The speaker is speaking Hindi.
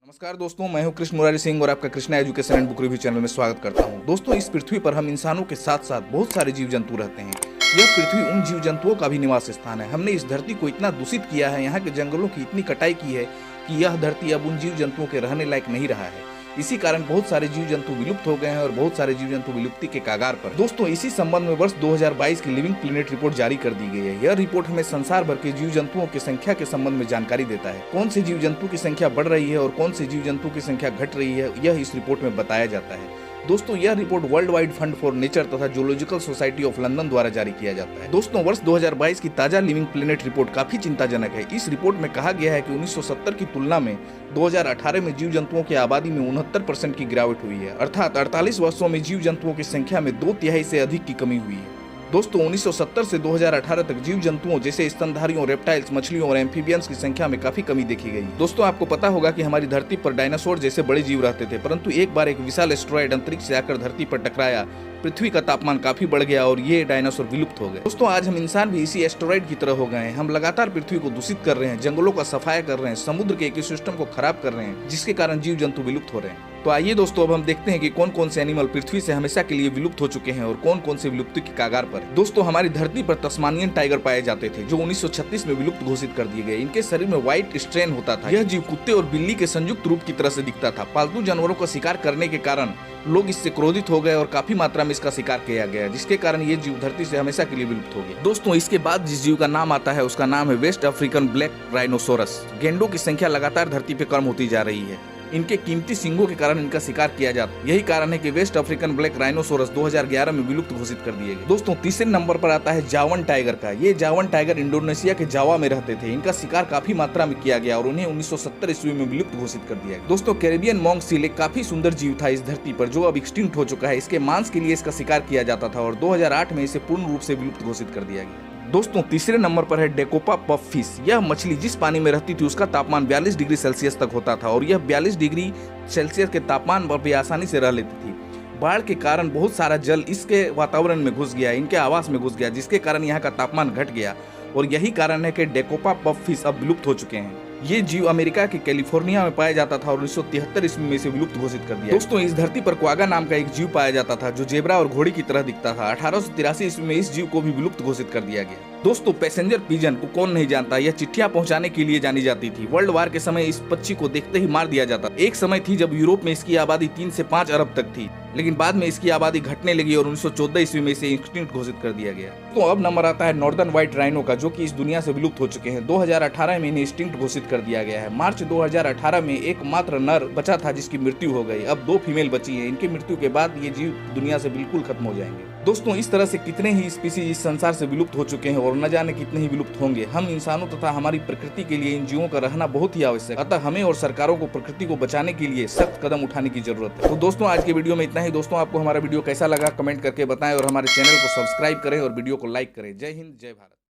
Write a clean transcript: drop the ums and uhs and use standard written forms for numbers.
नमस्कार दोस्तों, मैं हूं कृष्ण मुरारी सिंह और आपका Krishna education and book review channel में स्वागत करता हूं। दोस्तों, इस पृथ्वी पर हम इंसानों के साथ साथ बहुत सारे जीव जंतु रहते हैं। यह पृथ्वी उन जीव जंतुओं का भी निवास स्थान है। हमने इस धरती को इतना दूषित किया है, यहाँ के जंगलों की इतनी कटाई की है कि यह धरती अब उन जीव जंतुओं के रहने लायक नहीं रहा है। इसी कारण बहुत सारे जीव जंतु विलुप्त हो गए हैं और बहुत सारे जीव जंतु विलुप्ति के कगार पर। दोस्तों, इसी संबंध में वर्ष 2022 की लिविंग प्लेनेट रिपोर्ट जारी कर दी गई है। यह रिपोर्ट हमें संसार भर के जीव जंतुओं की संख्या के संबंध में जानकारी देता है। कौन से जीव जंतु की संख्या बढ़ रही है और कौन से जीव जंतु की संख्या घट रही है, यह इस रिपोर्ट में बताया जाता है। दोस्तों, यह report world wide fund for nature तथा जूलॉजिकल सोसाइटी ऑफ लंदन द्वारा जारी किया जाता है। दोस्तों, वर्ष 2022 की ताजा लिविंग प्लेनेट रिपोर्ट काफी चिंताजनक है। इस रिपोर्ट में कहा गया है कि 1970 की तुलना में 2018 में जीव जंतुओं की आबादी में 69% की गिरावट हुई है, अर्थात 48 वर्षों में जीव जंतुओं की संख्या में 2/3 से अधिक की कमी हुई है। दोस्तों, 1970 से 2018 तक जीव जंतुओं जैसे स्तनधारियों, रेप्टाइल्स, मछलियों और एम्फीबियंस की संख्या में काफी कमी देखी गई। दोस्तों, आपको पता होगा कि हमारी धरती पर डायनासोर जैसे बड़े जीव रहते थे, परंतु एक बार एक विशाल एस्टेरॉयड अंतरिक्ष से आकर धरती पर टकराया, पृथ्वी का तापमान काफी बढ़ गया और ये डायनासोर विलुप्त हो गए। दोस्तों, आज हम इंसान भी इसी एस्टेरॉयड की तरह हो गए हैं। हम लगातार पृथ्वी को दूषित कर रहे हैं, जंगलों का सफाया कर रहे हैं, समुद्र के इकोसिस्टम को खराब कर रहे हैं, जिसके कारण जीव जंतु विलुप्त हो रहे हैं। तो आइए दोस्तों, अब हम देखते हैं कि कौन कौन से एनिमल पृथ्वी से हमेशा के लिए विलुप्त हो चुके हैं और कौन कौन से विलुप्ति के कगार पर। दोस्तों, हमारी धरती पर तस्मानियन टाइगर पाए जाते थे, जो 1936 में विलुप्त घोषित कर दिए गए। इनके शरीर में व्हाइट स्ट्रेन होता था। यह जीव कुत्ते और बिल्ली के संयुक्त रूप की तरह से दिखता था। पालतू जानवरों का शिकार करने के कारण लोग इससे क्रोधित हो गए और काफी मात्रा में इसका शिकार किया गया, जिसके कारण ये जीव धरती से हमेशा के लिए विलुप्त हो गया। दोस्तों, इसके बाद जिस जीव का नाम आता है उसका नाम है वेस्ट अफ्रीकन ब्लैक राइनोसोरस। गेंडों की संख्या लगातार धरती पे कम होती जा रही है। इनके कीमती सींगों के कारण इनका शिकार किया जाता है। यही कारण है कि वेस्ट अफ्रीकन ब्लैक राइनोसोरस 2011 में विलुप्त घोषित कर दिए गए। दोस्तों, तीसरे नंबर पर आता है जावन टाइगर का। ये जावन टाइगर इंडोनेशिया के जावा में रहते थे। इनका शिकार काफी मात्रा में किया गया और उन्हें 1970 ईस्वी में विलुप्त घोषित कर दिया गया। दोस्तों, कैरेबियन मॉन्क सील एक काफी सुंदर जीव था इस धरती पर, जो अब एक्सटिंक्ट हो चुका है। इसके मांस के लिए इसका शिकार किया जाता था और 2008 में इसे पूर्ण रूप से विलुप्त घोषित कर दिया गया। दोस्तों, तीसरे नंबर पर है डेकोपा पफ फिश। यह मछली जिस पानी में रहती थी उसका तापमान 42 डिग्री सेल्सियस तक होता था और यह 42 डिग्री सेल्सियस के तापमान पर भी आसानी से रह लेती थी। बाढ़ के कारण बहुत सारा जल इसके वातावरण में घुस गया, इनके आवास में घुस गया, जिसके कारण यहाँ का तापमान घट गया और यही कारण है कि डेकोपा पफ फिश अब विलुप्त हो चुके हैं। ये जीव अमेरिका के कैलिफोर्निया में पाया जाता था और 1973 ईस्वी में इसे विलुप्त घोषित कर दिया। दोस्तों, इस धरती पर क्वागा नाम का एक जीव पाया जाता था, जो जेब्रा और घोड़ी की तरह दिखता था। 1883 ईस्वी में इस जीव को भी विलुप्त घोषित कर दिया गया। दोस्तों, पैसेंजर पिजन को कौन नहीं जानता। यह चिट्ठियां पहुंचाने के लिए जानी जाती थी। वर्ल्ड वार के समय इस पक्षी को देखते ही मार दिया जाता। एक समय थी जब यूरोप में इसकी आबादी 3 से 5 अरब तक थी, लेकिन बाद में इसकी आबादी घटने लगी और 1914 ईस्वी में इसे एक्सटिंक्ट घोषित कर दिया गया। तो अब नंबर आता है नॉर्दर्न व्हाइट राइनो का, जो कि इस दुनिया से विलुप्त हो चुके हैं। 2018 में इन्हें एक्सटिंक्ट घोषित कर दिया गया है। मार्च 2018 में एकमात्र नर बचा था जिसकी मृत्यु हो गई। अब 2 फीमेल बची हैं। इनकी मृत्यु के बाद ये जीव दुनिया से बिल्कुल खत्म हो जाएंगे। दोस्तों, इस तरह से कितने ही स्पीसीज इस संसार से विलुप्त हो चुके हैं और न जाने कितने ही विलुप्त होंगे। हम इंसानों तथा हमारी प्रकृति के लिए इन जीवों का रहना बहुत ही आवश्यक है। अतः हमें और सरकारों को प्रकृति को बचाने के लिए सख्त कदम उठाने की जरूरत है। तो दोस्तों, आज के वीडियो में इतना ही। दोस्तों, आपको हमारा वीडियो कैसा लगा कमेंट करके बताएं और हमारे चैनल को सब्सक्राइब करें और वीडियो को लाइक करें। जय हिंद, जय भारत।